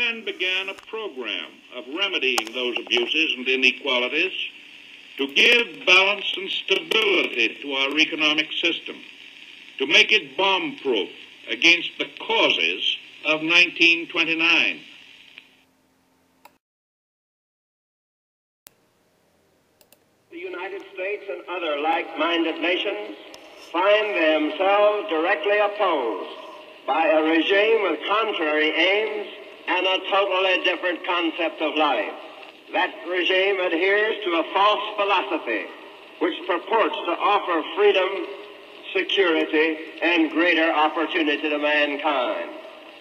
then began a program of remedying those abuses and inequalities to give balance and stability to our economic system, to make it bomb-proof against the causes of 1929. The United States and other like-minded nations find themselves directly opposed by a regime with contrary aims and a totally different concept of life. That regime adheres to a false philosophy which purports to offer freedom, security, and greater opportunity to mankind.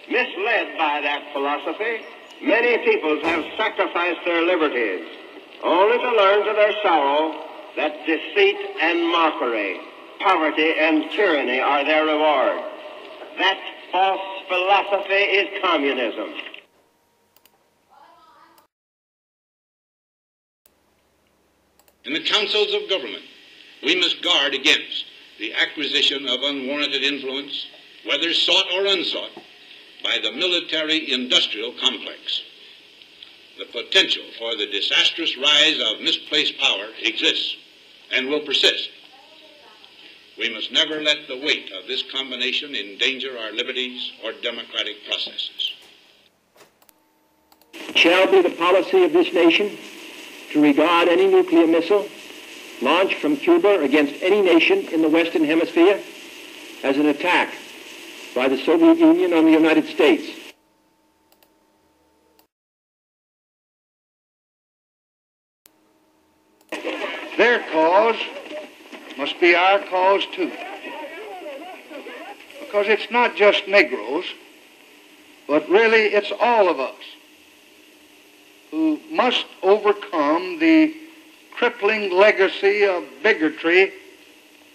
Misled by that philosophy, many peoples have sacrificed their liberties, only to learn to their sorrow that deceit and mockery, poverty and tyranny are their reward. That false philosophy is communism. In the councils of government, we must guard against the acquisition of unwarranted influence, whether sought or unsought, by the military-industrial complex. The potential for the disastrous rise of misplaced power exists and will persist. We must never let the weight of this combination endanger our liberties or democratic processes. It shall be the policy of this nation to regard any nuclear missile launched from Cuba against any nation in the Western Hemisphere as an attack by the Soviet Union on the United States. Their cause must be our cause too. Because it's not just Negroes, but really it's all of us who must overcome the crippling legacy of bigotry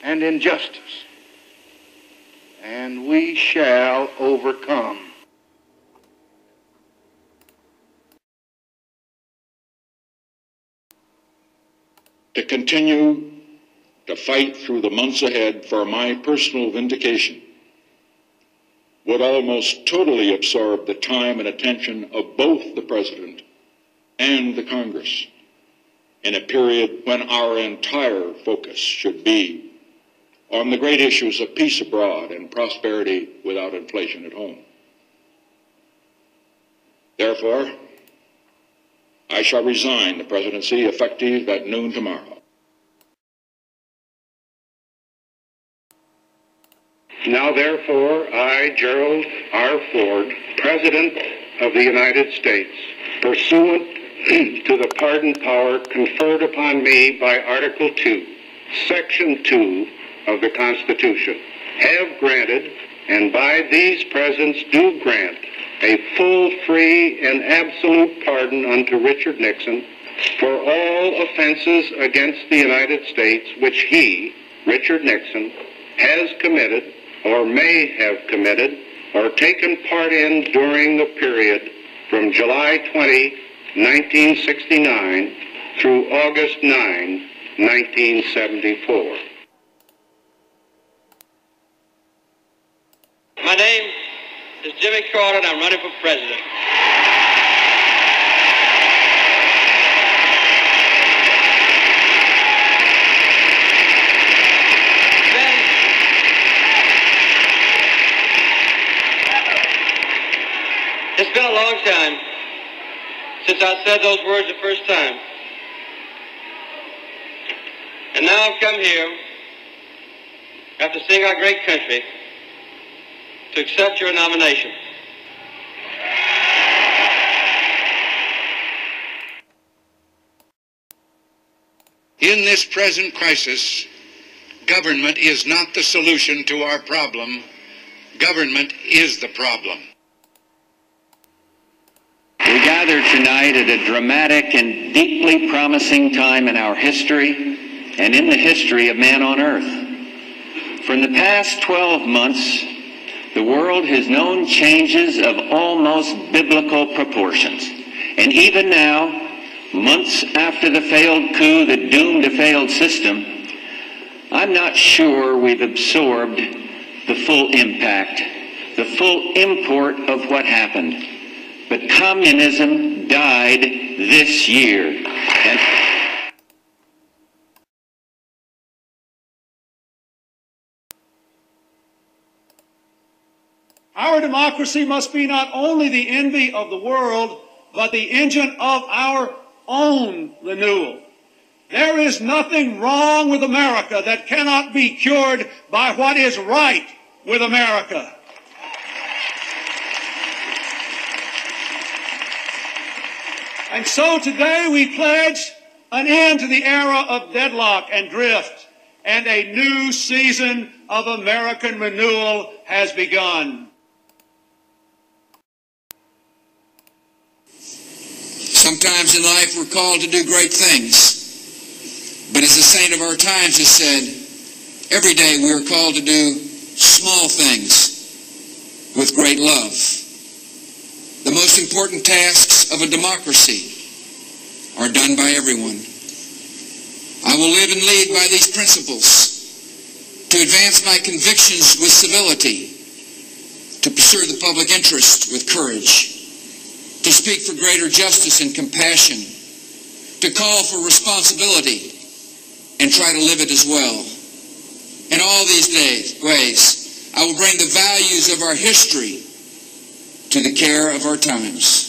and injustice. And we shall overcome. To continue to fight through the months ahead for my personal vindication would almost totally absorb the time and attention of both the President and the Congress in a period when our entire focus should be on the great issues of peace abroad and prosperity without inflation at home. Therefore, I shall resign the presidency effective at noon tomorrow. Now therefore, I, Gerald R. Ford, President of the United States, pursuant to the pardon power conferred upon me by Article 2, Section 2 of the Constitution, have granted, and by these presents do grant, a full, free, and absolute pardon unto Richard Nixon for all offenses against the United States which he, Richard Nixon, has committed or may have committed or taken part in during the period from July 20, 1969 through August 9, 1974. My name is Jimmy Carter, and I'm running for president. It's been a long time since I said those words the first time. And now I've come here, after seeing our great country, to accept your nomination. In this present crisis, government is not the solution to our problem. Government is the problem. We gather tonight at a dramatic and deeply promising time in our history and in the history of man on earth. For in the past 12 months, the world has known changes of almost biblical proportions. And even now, months after the failed coup that doomed a failed system, I'm not sure we've absorbed the full impact, the full import of what happened. But communism died this year. Our democracy must be not only the envy of the world, but the engine of our own renewal. There is nothing wrong with America that cannot be cured by what is right with America. And so today we pledge an end to the era of deadlock and drift, and a new season of American renewal has begun. Sometimes in life we're called to do great things. But as a saint of our times has said, every day we are called to do small things with great love. The most important tasks of a democracy are done by everyone. I will live and lead by these principles, to advance my convictions with civility, to pursue the public interest with courage, to speak for greater justice and compassion, to call for responsibility and try to live it as well. In all these ways, I will bring the values of our history to the care of our times.